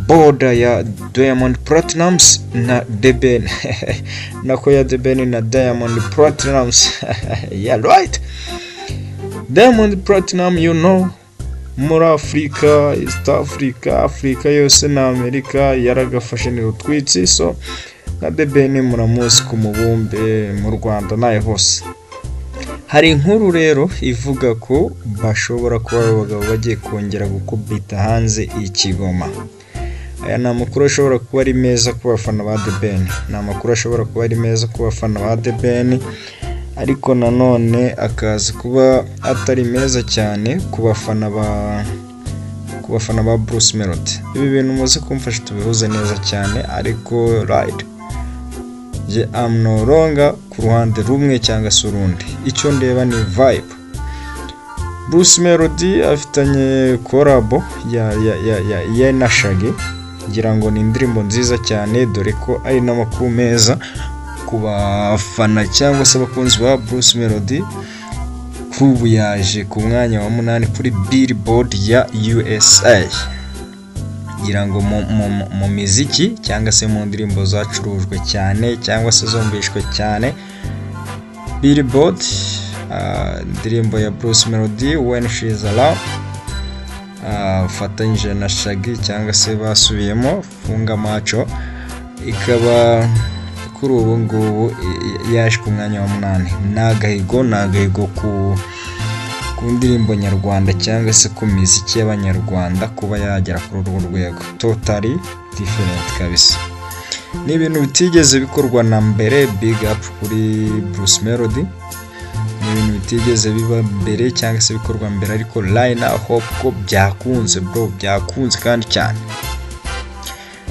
boda ya Diamond Platnumz na The Ben. Nako ya The Ben na Diamond Platnumz. Yeah, right. Diamond Platnumz, you know, muri Africa, East Africa yose na America yaragafashe ni utwitsi. So na The Ben muramuzi ku mubumbe mu Rwanda naye hose. Hari inkuru rero ivuga ko bashobora kuba abagabo bagiye kongera gukubita Hanze ikigoma. Aya ni amakuru ashobora kuba ari meza ku bafana ba The Ben. Ni amakuru ashobora kuba ari meza ku bafana ba The Ben, ariko nanone akaza kuba atari meza cyane ku bafana ba Bruce Melody. Ibi bintu muze kumfasha tubihuze neza cyane, ariko right, je am no longer ku ruhande rumwe cyangwa se urundi. Icyo ndeba ni vibe. Bruce Melody afitanye collabo ya na Shaggy, ngira ngo ni indirimbo nziza cyane, dore ko ari n'amakuru meza ku bafana cyangwa se abakunzi ba Bruce Melody. Kubu yaje ku mwanya wa 8 kuri Billboard ya USA. Ngira ngo mu miziki cyangwa se mu ndirimbo zacurujwe cyane cyangwa se zombeshwe cyane, Billboard, indirimbo ya Bruce Melody When She's Around, fatanyije na Shaggy cyangwa se basubiyemo funga macho, ikaba kuri ubu ngubu yaje ku mwanya wa 8. Nagahigo ku ndirimbo nyarwanda cyangwa se ku miziki y'abanyarwanda kuba yagera kuri urwo rwego. Totally different kabisa. Ni ibintu bitigeze bikorwa na mbere. Big up kuri Bruce Melody. Ni ibintu bitigeze biba mbere cyangwa se bikorwa mbere, ariko line hope ko byakunze bro, byakunze kandi cyane.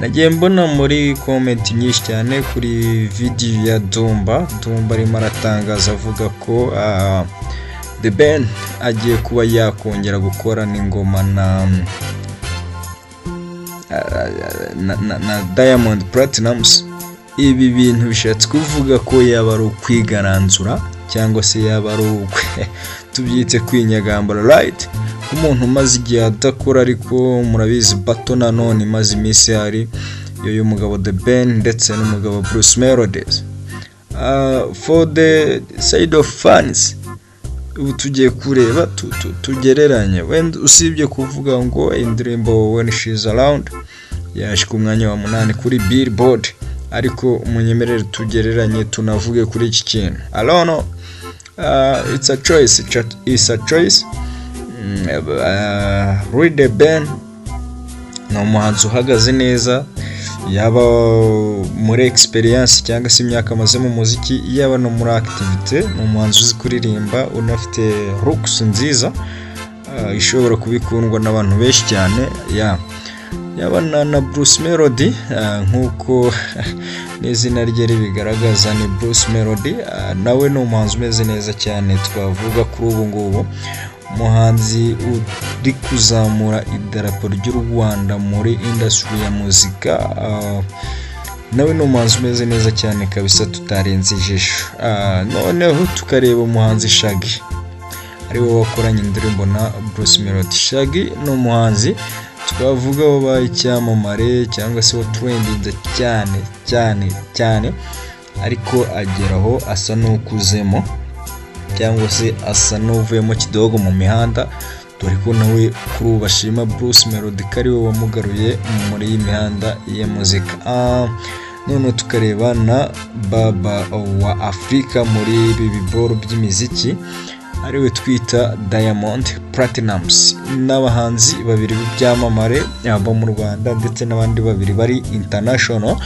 Nagiye mbona muri comment nyinshi cyane kuri video ya Dumba arimo aratangaza avuga ko The Ben agiye kuba yakongera gukora n'ingoma na Diamond Platnumz. Ibi bintu bishatse kuvuga ko yaba ari ukwigaranzura cyangwa se yaba ari tubyite kwinyagambura, right? Umuntu umaze igihe adakora, ariko murabizi bato nanone imaze iminsi hari yo mugabo The Ben ndetse n'umugabo Bruce Melody. For the side of fans, ubu tugiye kureba tugereranye, wenda usibye kuvuga ngo indirimbo When She's Around yaje ku mwanya wa 8 kuri Billboard, ariko umunyemerere tugereranye tunavuge kuri iki kintu. I don't know, it's a choice. Read The Ben ni umuhanzi uhagaze neza, yaba muri experience cyangwa se imyaka amaze mu muziki, yaba no muri activity. Ni umuhanzi uzi kuririmba, unafite hooks nziza, ishobora kubikundwa n'abantu benshi cyane. Yaba na Bruce Melody, nkuko n'izina rye ribigaragaza ni Bruce Melody, nawe ni umuhanzi umeze neza cyane. Twavuga kuri ubu ngubu umuhanzi uri kuzamura idarapo ry'u Rwanda muri industry ya muzika. Nawe ni umuhanzi umeze neza cyane kabisa, tutarenze ijisho. Noneho tukareba umuhanzi Shaggy, ari we wakoranye indirimbo na Bruce Melody. Shaggy ni umuhanzi twavuga wabaye icyamamare cyangwa se watrendinze cyane, ariko ageraho asa n'ukuzemo cyangwa se asa n'uvuyemo kidogo mu mihanda, dore ko nawe kuri ubu bashima Bruce Melody ko ari we wamugaruye muri iyi mihanda ya muzika. None tukareba na baba wa Afrika muri ibi biboro by'imiziki, ariwe twita Diamond Platnumz, n'abahanzi babiri b'ibyamamare abo mu Rwanda ndetse n'abandi babiri bari international,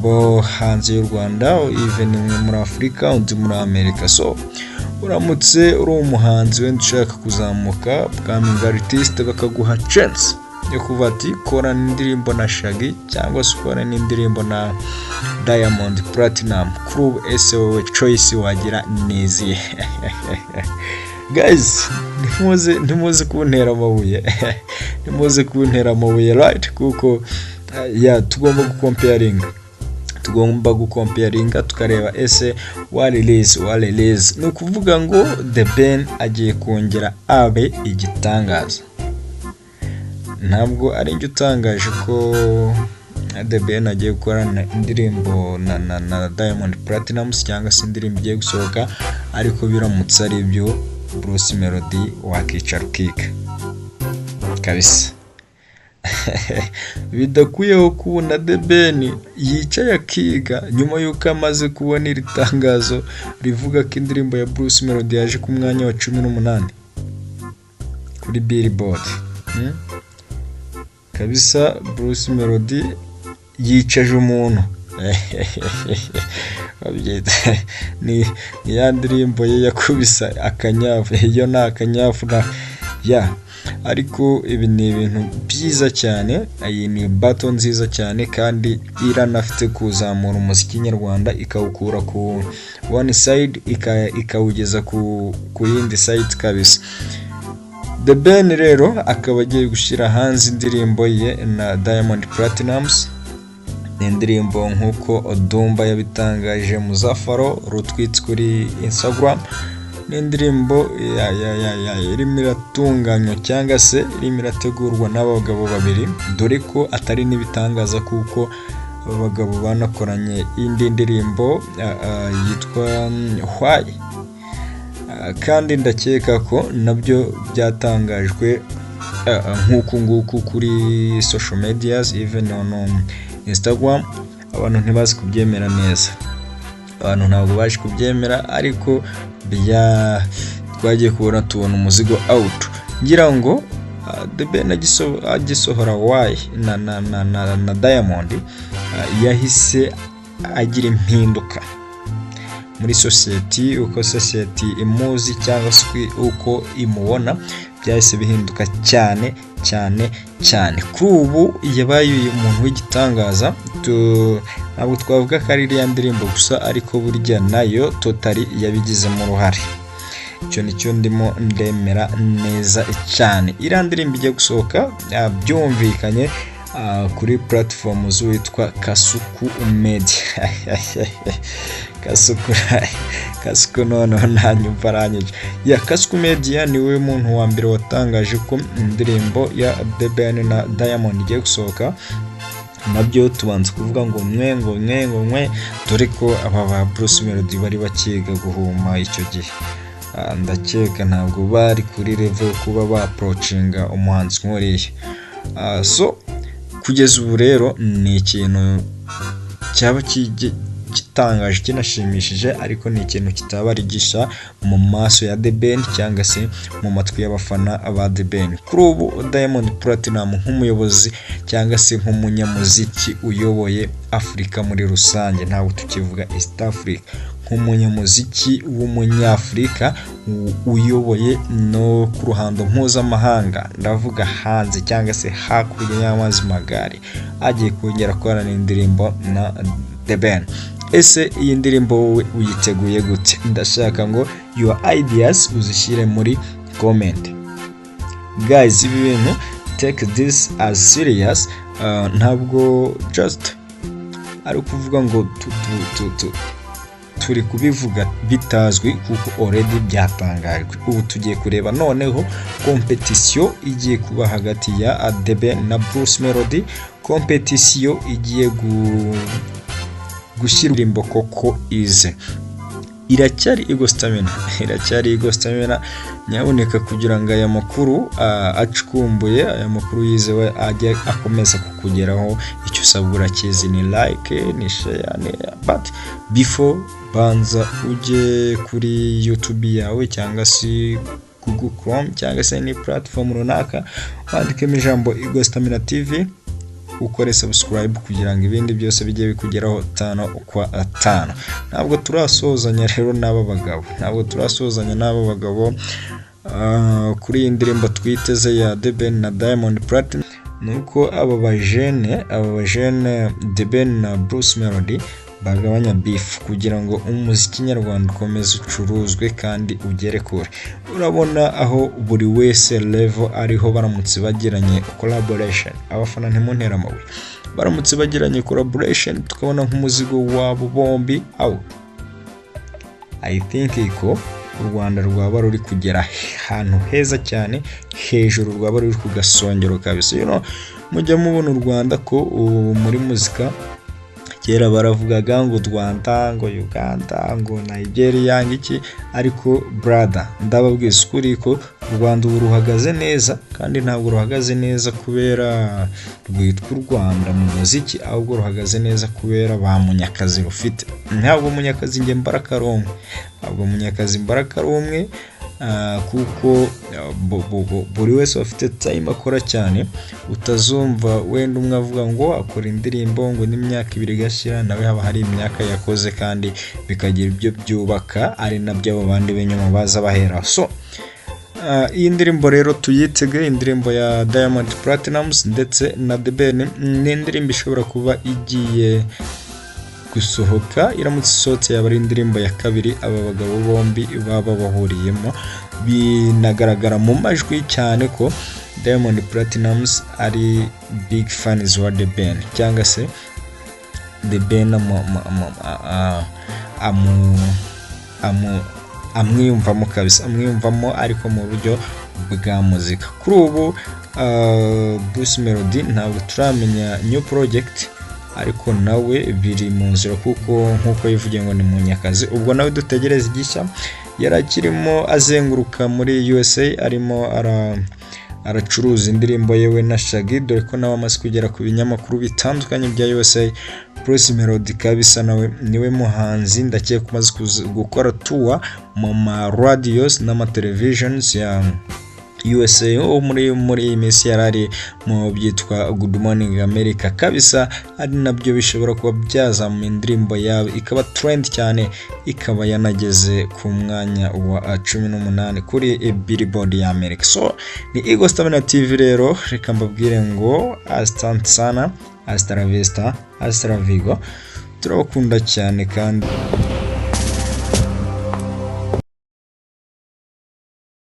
bo hanze y'u Rwanda, even muri Afrika, undi muri Amerika. So uramutse uri umuhanzi wenda ushaka kuzamuka, becoming artist, bakaguha chance yo kuva ati kora n'indirimbo na Shaggy cyangwa se kora n'indirimbo na Diamond Platnumz, kuri ubu ese wowe choice wagira nizi? Guys, ntimuze kuntera amabuye ntimuze kuntera amabuye, right? Kuko tugomba gucomparinga tukareba ese what release. Ni ukuvuga ngo The Ben agiye kongera abe igitangaza. ntabwo ari njye utangaje ko The Ben agiye gukorana indirimbo na Diamond Platnumz cyangwa se indirimbo igiye gusohoka, ariko biramutse ari byo Bruce Melody wakicara ukiga kabisa. Bidakwiyeho kubona The Ben yicaye akiga nyuma y'uko amaze kubona iri tangazo rivuga ko indirimbo ya Bruce Melody yaje ku mwanya wa 18 kuri Billboard. Kabisa Bruce Melody yicaje umuntu. ni ya ndirimbo ye yakubisa akanyafu, iyo nta akanyafu ya. Ariko ibi ni ibintu byiza cyane, iyi ni battle nziza cyane kandi iranafite kuzamura umuziki nyarwanda ikawukura ku one side ikawugeza ku yindi side kabisa. The Ben rero akaba agiye gushyira hanze indirimbo ye na Diamond Platnumz. Ni indirimbo nk'uko Odumba yabitangaje mu Zafaro rutwitse kuri Instagram. Ni indirimbo irimo iratunganywa cyangwa se irimo irategurwa n'abagabo babiri, dore ko atari n'ibitangaza kuko abagabo banakoranye indi ndirimbo yitwa Why. Kandi ndakeka ko nabyo byatangajwe nk'uku nguku kuri social medias, even on Instagram. Abantu ntibazi kubyemera neza, abantu ntabwo baje kubyemera, ariko twagiye kubona tubona umuzigo out. Ngira ngo The Ben agisohora Why na Diamond yahise agira impinduka muri society, uko society imuzi cyangwa se uko imubona byahise bihinduka cyane cyane cyane. Kuri ubu yabaye umuntu w'igitangaza. Ntabwo twavuga ko ari iriya ndirimbo gusa, ariko burya nayo totally yabigizemo uruhare. Icyo nicyo ndimo ndemera neza cyane. Iriya ndirimbo igiye gusohoka byumvikanye kuri platform z'uwitwa Kasuku Media. Kasuku noneho ntanyumva aranyije. Ya Kasuku Media niwe muntu wa mbere watangaje ko indirimbo ya The Ben na Diamond igiye gusohoka. Nabyo tubanza kuvuga ngo mwe dore ko aba ba Bruce Melody bari bakiga guhuma icyo gihe. Ndakeka ntabwo bari kuri level kuba ba approachinga umuhanzi nk'uriya. So kugeza ubu rero ni ikintu cyaba gitangaje kinashimishije, ariko ni ikintu kitaba ari gisha mu maso ya The Ben cyangwa se mu matwi y'abafana ba The Ben. Kuri ubu Diamond Platnumz nk'umuyobozi cyangwa se nk'umunyamuziki uyoboye Afrika muri rusange, ntabwo tukivuga East Africa, nk'umunyamuziki w'umunyafrika uyoboye no ku ruhando mpuzamahanga, ndavuga hanze cyangwa se hakurya y'amazi magari, agiye kongera gukorana indirimbo na The Ben. Ese iyi ndirimbo wowe uyiteguye gute? Ndashaka ngo your ideas uzishyire muri comment. Guys, ibi bintu take this as serious. Ntabwo just ari kuvuga ngo turi kubivuga bitazwi, kuko already byatangajwe. Ubu tugiye kureba noneho competition igiye kuba hagati ya The Ben na Bruce Melody. Competition igiye gushyira indirimbo koko ize. Iracyari ego stamina nyaboneka, kugira ngo aya makuru acukumbuye, aya makuru yizewe ajye akomeza kukugeraho. Icyo usabwa urakizi ni like, ni share, but before banza ujye kuri YouTube yawe cyangwa se Google Chrome cyangwa se ni platform runaka, wandikemo ijambo Ego Stamina TV, ukore subscribe kugira ngo ibindi byose bijye bikugeraho 5 kwa 5. Ntabwo turasozanya rero n'aba bagabo, kuri iyi ndirimbo twiteze ya The Ben na Diamond Platnumz. Nuko aba bajene The Ben na Bruce Melody bagabanya beef kugira ngo umuziki nyarwanda ukomeze ucuruzwe kandi ugere kure. Urabona aho buri wese level ariho baramutse bagiranye collaboration, abafana ntimuntera amabuye, baramutse bagiranye collaboration tukabona nk'umuzigo wabo bombi, I think iko u Rwanda rwaba ruri kugera ahantu heza cyane, hejuru rwaba ruri ku gasongero kabisa. Mujya mubona u Rwanda ko muri muzika kera baravugaga ngo Rwanda, ngo Uganda, ngo Nigeria ngiki, ariko brother ndababwiza ukuri ko u Rwanda ubu ruhagaze neza, kandi ntabwo ruhagaze neza kubera rwitwa u Rwanda mu muziki, ahubwo ruhagaze neza kubera ba Munyakazi rufite. Ntabwo Munyakazi nge Mbarakaromwe, ntabwo Munyakazi Mbarakaromwe, kuko buri wese afite time akora cyane. Utazumva wenda umwe avuga ngo akora indirimbo ngo n'imyaka 2 gashira, nawe haba hari imyaka yakoze kandi bikagira ibyo byubaka, ari nabyo abo bandi benyuma baza bahera. So iyi ndirimbo rero tuyitege, indirimbo ya Diamond Platnumz ndetse na The Ben, ni indirimbo ishobora kuba igiye gusohoka, iramutse isohotse yaba ari indirimbo ya kabiri aba bagabo bombi baba bahuriyemo. Binagaragara mu majwi cyane ko Diamond Platnumz ari big fans wa The Ben, cyangwa se The Ben amwiyumvamo kabisa, amwiyumvamo ariko mu buryo bwa muzika. Kuri ubu Bruce Melody ntabwo turamenya new project, ariko nawe biri mu nzira kuko nkuko yivugiye ngo ni Munyakazi. Ubwo nawe dutegereza igishya. Yarakirimo azenguruka muri USA, arimo aracuruza indirimbo yewe na Shaggy, dore ko nawe amaze kugera ku binyamakuru bitandukanye bya USA. Bruce Melody kabisa nawe niwe muhanzi ndakeka kumaze gukora tour mu ma radios n'ama televisions ya USA. muri iminsi yarari mu byitwa Good Morning America kabisa, ari nabyo bishobora kuba byaza mu indirimbo yawe ikaba trend cyane, ikaba yanageze ku mwanya wa 18 kuri Billboard ya America. So ni Ego Stamina TV rero, reka mbabwire ngo asante sana, hasta la vista, hasta la vigo, turabakunda cyane kandi